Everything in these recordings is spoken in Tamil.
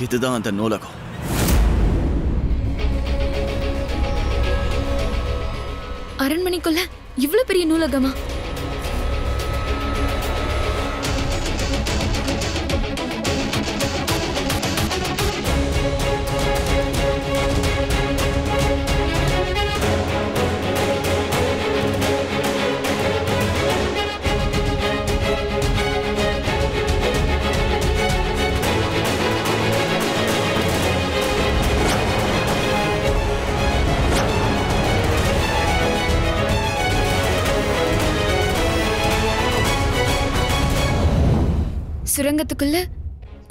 இதுதான் அந்த நூலகம். அரண்மனைக்குள்ள இவ்வளவு பெரிய நூலகமா? சுரங்கத்துக்குள்ள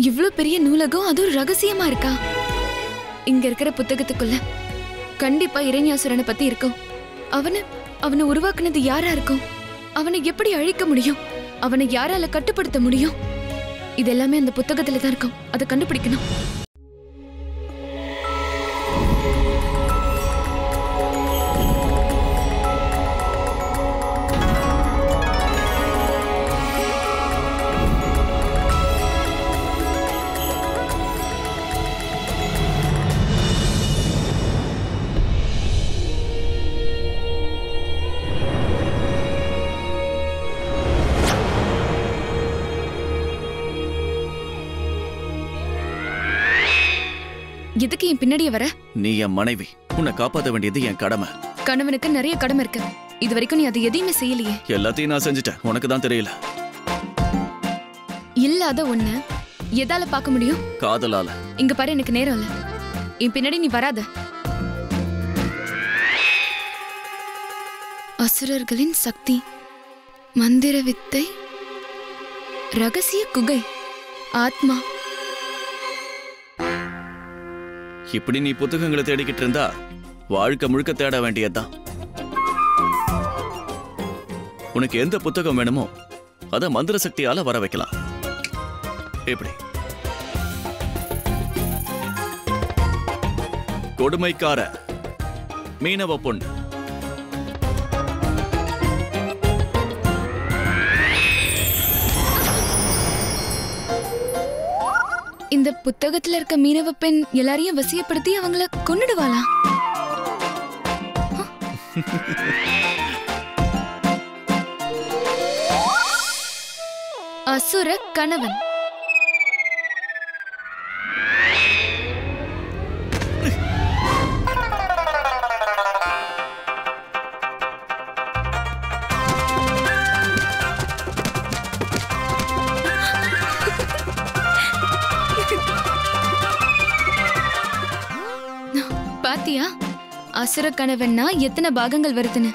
இவ்ளோ பெரிய நூலகம், அதுவும் ரகசியமா இருக்கா? இங்க இருக்கிற புத்தகத்துக்குள்ள கண்டிப்பா இரண்யாசுரனை பத்தி இருக்கும். அவனை உருவாக்குனது யாரா இருக்கும்? அவனை எப்படி அழிக்க முடியும்? அவனை யாரால கட்டுப்படுத்த முடியும்? இதெல்லாமே அந்த புத்தகத்துல தான் இருக்கும். அதை கண்டுபிடிக்கணும். எதுக்கு என் பின்னாடியே வர? நீ என் மனைவி. உன்னை காப்பாற்ற வேண்டியது என் கடமை. கணவனுக்கு நிறைய கடமை இருக்கு. இது வரைக்கும் நீ அதை எதையுமே செய்யலையே. எல்லாத்தையும் நான் செஞ்சுட்டேன். உனக்கு தான் தெரியல. இல்லாத ஒண்ணு எதால பார்க்க முடியும்? காதலால. இங்க பாரு, எனக்கு நேரம் இல்ல. என் பின்னாடி நீ வராத. அசுரர்களின் சக்தி, மந்திர வித்தை, ரகசிய குகை, ஆத்மா. இப்படி நீ புத்தகங்களை தேடிக்கிட்டு இருந்தா வாழ்க்கை முழுக்க தேட வேண்டியதுதான். உனக்கு எந்த புத்தகம் வேணுமோ அத மந்திர சக்தியால வர வைக்கலாம். எப்படி? கொடுமைக்கார மீனவ பொண்ணு. இந்த புத்தகத்துல இருக்க மீனவ பெண் எல்லாரையும் வசியப்படுத்தி அவங்கள கொன்னுடுவாளா? அசுர கணவன். பாத்தியா, அசுர கணவன்னா எத்தனை பாகங்கள் வருதுன்னு?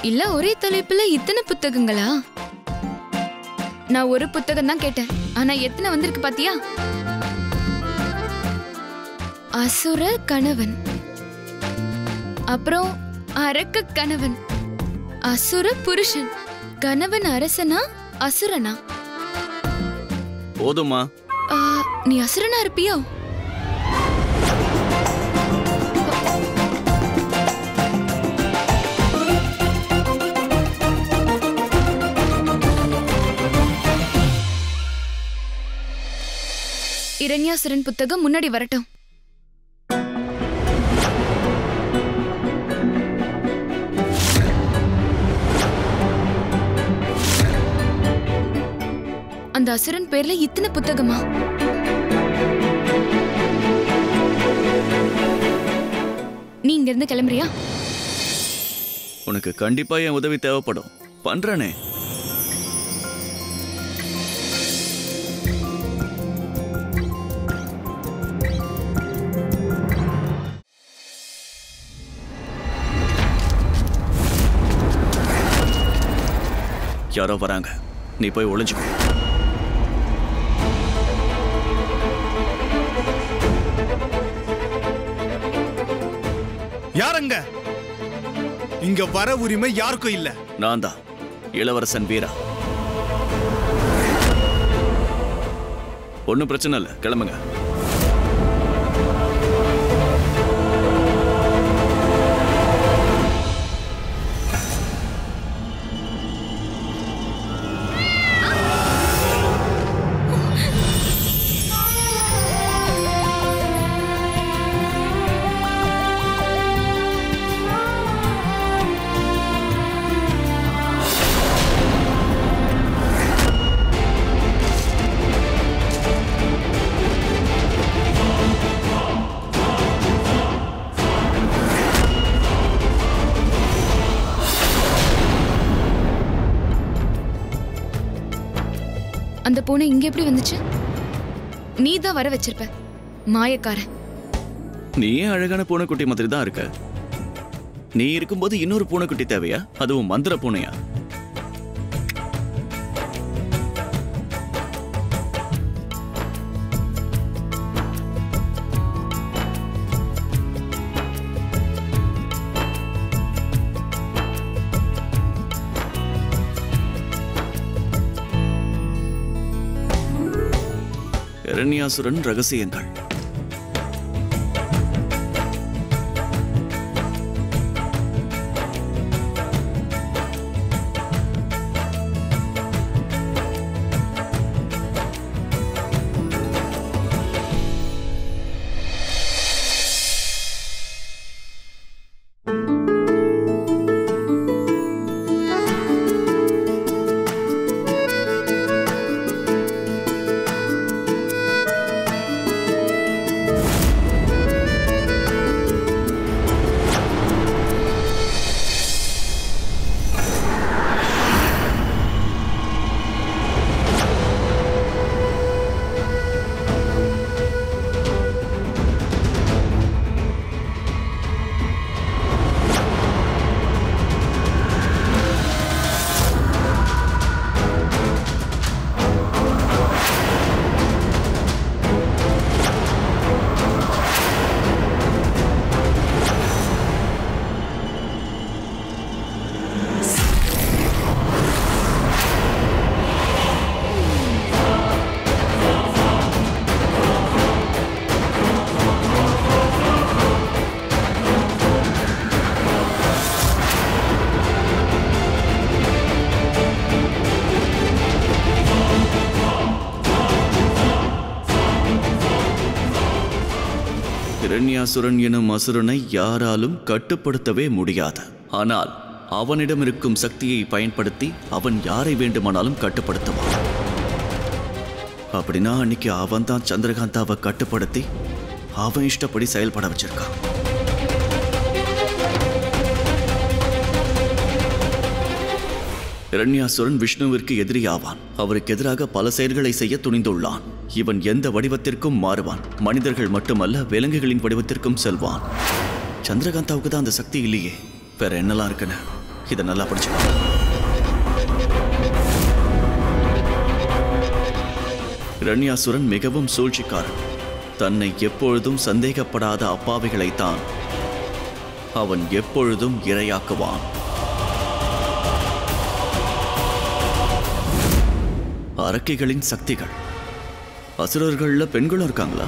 இல்ல ஒரே தலைப்புல இத்தனை புத்தகங்களா? நான் ஒரு புத்தகம் தான் கேட்டேன், ஆனா எத்தனை வந்திருக்கு பாத்தியா? அசுர கணவன், அப்புறம் அரக்க கணவன், அசுர புருஷன். கணவன் அரசனா அசுரனா? போதுமா? நீ அசுரனா இருப்பியோ? இரண்யாசுரன் புத்தகம் முன்னாடி வரட்டும். அந்த அசுரன் பேர்ல இத்தனை புத்தகமா? நீ இங்க இருந்து கிளம்புறியா? உனக்கு கண்டிப்பா என் உதவி தேவைப்படும். பண்றனே. யாரோ வராங்க. நீ போய் ஒளிஞ்சுக்கோ. யாரங்க? இங்க வர உரிமை யாருக்கும் இல்ல. நான் தான் இளவரசன் வீரா. ஒன்னும் பிரச்சனை இல்ல, கிளம்புங்க. அந்த பூனை இங்க எப்படி வந்துச்சு? நீ தான் வர வச்சிருப்ப, மாயக்காரன். நீயே அழகான பூனைக்குட்டி மாதிரி தான் இருக்க. நீ இருக்கும்போது இன்னொரு பூனைக்குட்டி தேவையா? அதுவும் மந்திர பூனையா? இரண்யாசுரன் ரகசியங்கள். இரண்யாசுரன் எனும் அசுரனை யாராலும் கட்டுப்படுத்தவே முடியாது. ஆனால் அவனிடம் இருக்கும் சக்தியை பயன்படுத்தி அவன் யாரை வேண்டுமானாலும் கட்டுப்படுத்துவான். அப்படின்னா அன்னைக்கு அவன் தான் சந்திரகாந்தாவை கட்டுப்படுத்தி அவன் இஷ்டப்படி செயல்பட வச்சிருக்கான். இரண்யாசுரன் விஷ்ணுவிற்கு எதிரியாவான். அவருக்கு எதிராக பல செயல்களை செய்ய துணிந்துள்ளான். இவன் எந்த வடிவத்திற்கும் மாறுவான். மனிதர்கள் மட்டுமல்ல, விலங்குகளின் வடிவத்திற்கும் செல்வான். சந்திரகாந்தாவுக்கு தான் அந்த சக்தி இல்லையே, வேற என்னெல்லாம் இருக்குன்னு இதை நல்லா படிச்சுக்கலாம். இரண்யாசுரன் மிகவும் சூழ்ச்சிக்காரன். தன்னை எப்பொழுதும் சந்தேகப்படாத அப்பாவிகளைத்தான் அவன் எப்பொழுதும் இரையாக்குவான். அரக்கிகளின் சக்திகள். அசுரர்கள்ல பெண்களும் இருக்காங்களா?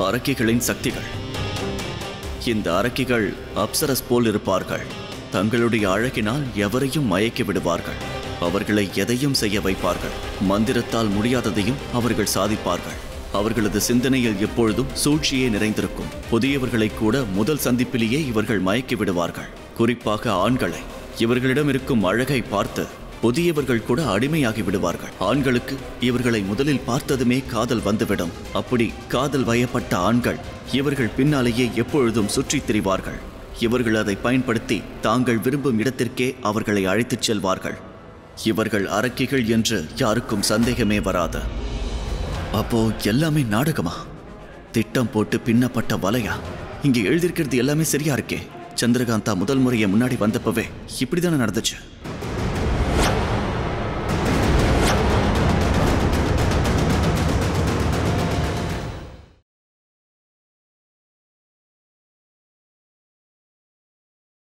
அரக்கிகளின் சக்திகள். இந்த அரக்கிகள் அப்சரஸ் போல் இருப்பார்கள். தங்களுடைய அழகினால் எவரையும் மயக்கி விடுவார்கள். அவர்களை எதையும் செய்ய வைப்பார்கள். மந்திரத்தால் முடியாததையும் அவர்கள் சாதிப்பார்கள். அவர்களது சிந்தனையில் எப்பொழுதும் சூழ்ச்சியே நிறைந்திருக்கும். புதியவர்களை கூட முதல் சந்திப்பிலேயே இவர்கள் மயக்கி விடுவார்கள். குறிப்பாக ஆண்களை. இவர்களிடம் இருக்கும் அழகை பார்த்து புதியவர்கள் கூட அடிமையாகி விடுவார்கள். ஆண்களுக்கு இவர்களை முதலில் பார்த்ததுமே காதல் வந்துவிடும். அப்படி காதல் வயப்பட்ட ஆண்கள் இவர்கள் பின்னாலேயே எப்பொழுதும் சுற்றித் திரிவார்கள். இவர்கள் அதை பயன்படுத்தி தாங்கள் விரும்பும் இடத்திற்கே அவர்களை அழைத்துச் செல்வார்கள். இவர்கள் அரக்கிகள் என்று யாருக்கும் சந்தேகமே வராது. அப்போ எல்லாமே நாடகமா? திட்டம் போட்டு பின்னப்பட்ட வலையா? இங்கே எழுதியிருக்கிறது எல்லாமே சரியா இருக்கே. சந்திரகாந்தா முதல் முறையை முன்னாடி வந்தப்பவே இப்படிதானே நடந்துச்சு.